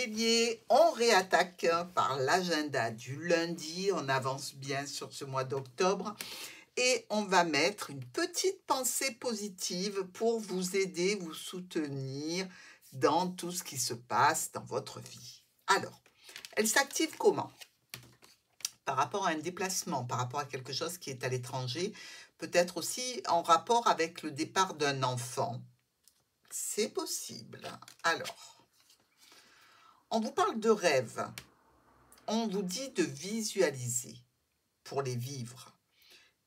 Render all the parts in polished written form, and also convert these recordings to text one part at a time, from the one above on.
Bélier, on réattaque par l'agenda du lundi. On avance bien sur ce mois d'octobre et on va mettre une petite pensée positive pour vous aider, vous soutenir dans tout ce qui se passe dans votre vie. Alors, elle s'active comment? Par rapport à un déplacement, par rapport à quelque chose qui est à l'étranger, peut-être aussi en rapport avec le départ d'un enfant. C'est possible. Alors, on vous parle de rêves. On vous dit de visualiser pour les vivre.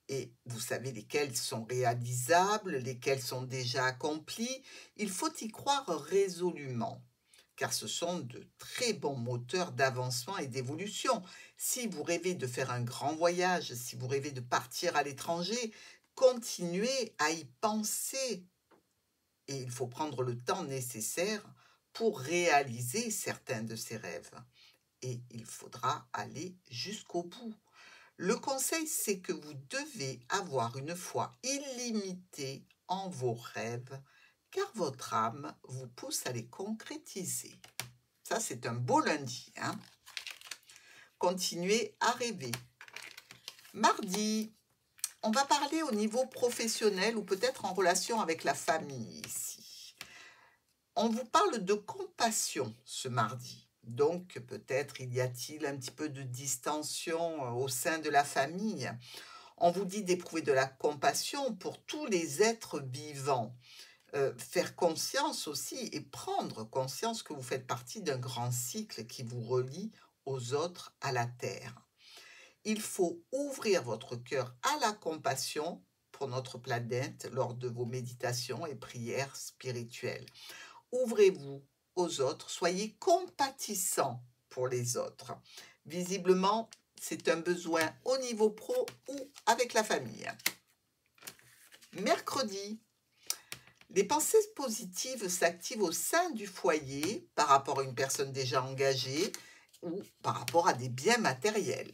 Et vous savez lesquels sont réalisables, lesquels sont déjà accomplis. Il faut y croire résolument, car ce sont de très bons moteurs d'avancement et d'évolution. Si vous rêvez de faire un grand voyage, si vous rêvez de partir à l'étranger, continuez à y penser. Et il faut prendre le temps nécessaire pour réaliser certains de ces rêves. Et il faudra aller jusqu'au bout. Le conseil, c'est que vous devez avoir une foi illimitée en vos rêves, car votre âme vous pousse à les concrétiser. Ça, c'est un beau lundi, hein? Continuez à rêver. Mardi, on va parler au niveau professionnel ou peut-être en relation avec la famille ici. On vous parle de compassion ce mardi. Donc, peut-être y a-t-il un petit peu de distension au sein de la famille. On vous dit d'éprouver de la compassion pour tous les êtres vivants. Faire conscience aussi et prendre conscience que vous faites partie d'un grand cycle qui vous relie aux autres, à la terre. Il faut ouvrir votre cœur à la compassion pour notre planète lors de vos méditations et prières spirituelles. Ouvrez-vous aux autres, soyez compatissants pour les autres. Visiblement, c'est un besoin au niveau pro ou avec la famille. Mercredi, les pensées positives s'activent au sein du foyer par rapport à une personne déjà engagée ou par rapport à des biens matériels.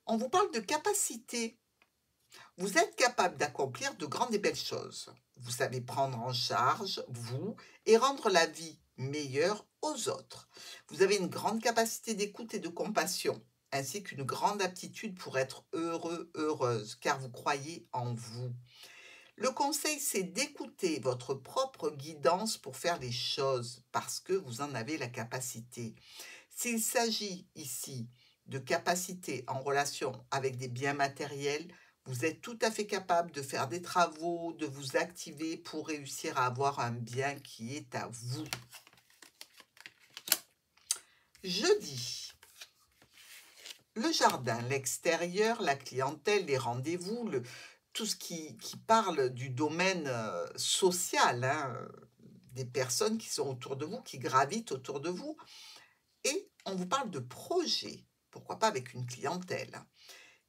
On vous parle de capacité. Vous êtes capable d'accomplir de grandes et belles choses. Vous savez prendre en charge, vous, et rendre la vie meilleure aux autres. Vous avez une grande capacité d'écoute et de compassion, ainsi qu'une grande aptitude pour être heureux, heureuse, car vous croyez en vous. Le conseil, c'est d'écouter votre propre guidance pour faire les choses, parce que vous en avez la capacité. S'il s'agit ici de capacité en relation avec des biens matériels, vous êtes tout à fait capable de faire des travaux, de vous activer pour réussir à avoir un bien qui est à vous. Jeudi, le jardin, l'extérieur, la clientèle, les rendez-vous, tout ce qui parle du domaine social, hein, des personnes qui sont autour de vous, qui gravitent autour de vous. Et on vous parle de projets, pourquoi pas avec une clientèle.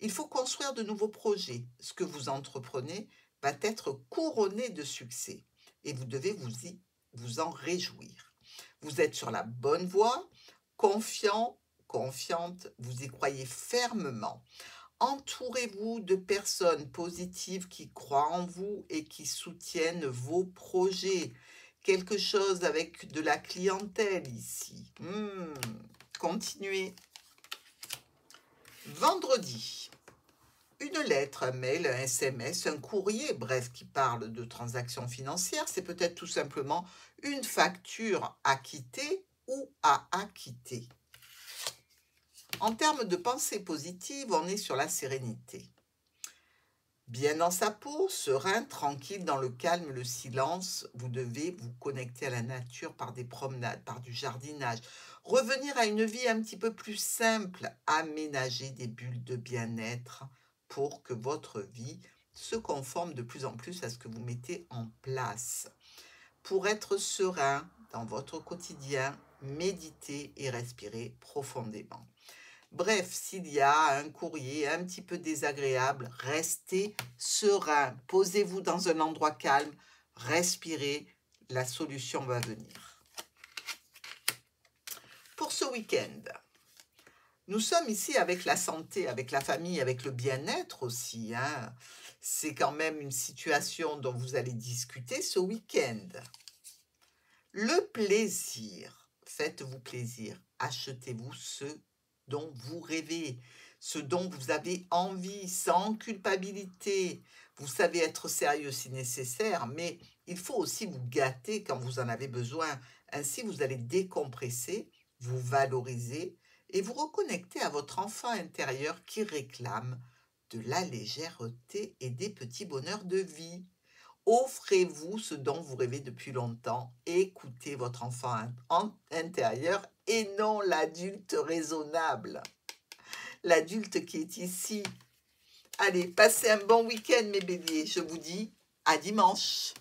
Il faut construire de nouveaux projets. Ce que vous entreprenez va être couronné de succès et vous devez vous en réjouir. Vous êtes sur la bonne voie, confiant, confiante, vous y croyez fermement. Entourez-vous de personnes positives qui croient en vous et qui soutiennent vos projets. Quelque chose avec de la clientèle ici. Continuez. Vendredi, une lettre, un mail, un SMS, un courrier, bref, qui parle de transactions financières, c'est peut-être tout simplement une facture à quitter ou à acquitter. En termes de pensée positive, on est sur la sérénité. Bien dans sa peau, serein, tranquille, dans le calme, le silence, vous devez vous connecter à la nature par des promenades, par du jardinage. Revenir à une vie un petit peu plus simple, aménager des bulles de bien-être pour que votre vie se conforme de plus en plus à ce que vous mettez en place. Pour être serein dans votre quotidien, méditez et respirez profondément. Bref, s'il y a un courrier un petit peu désagréable, restez serein. Posez-vous dans un endroit calme, respirez, la solution va venir. Pour ce week-end, nous sommes ici avec la santé, avec la famille, avec le bien-être aussi, hein. C'est quand même une situation dont vous allez discuter ce week-end. Le plaisir. Faites-vous plaisir. Achetez-vous ce dont vous rêvez, ce dont vous avez envie, sans culpabilité. Vous savez être sérieux si nécessaire, mais il faut aussi vous gâter quand vous en avez besoin. Ainsi, vous allez décompresser, vous valoriser et vous reconnecter à votre enfant intérieur qui réclame de la légèreté et des petits bonheurs de vie. Offrez-vous ce dont vous rêvez depuis longtemps. Écoutez votre enfant intérieur et non l'adulte raisonnable. L'adulte qui est ici. Allez, passez un bon week-end mes béliers. Je vous dis à dimanche.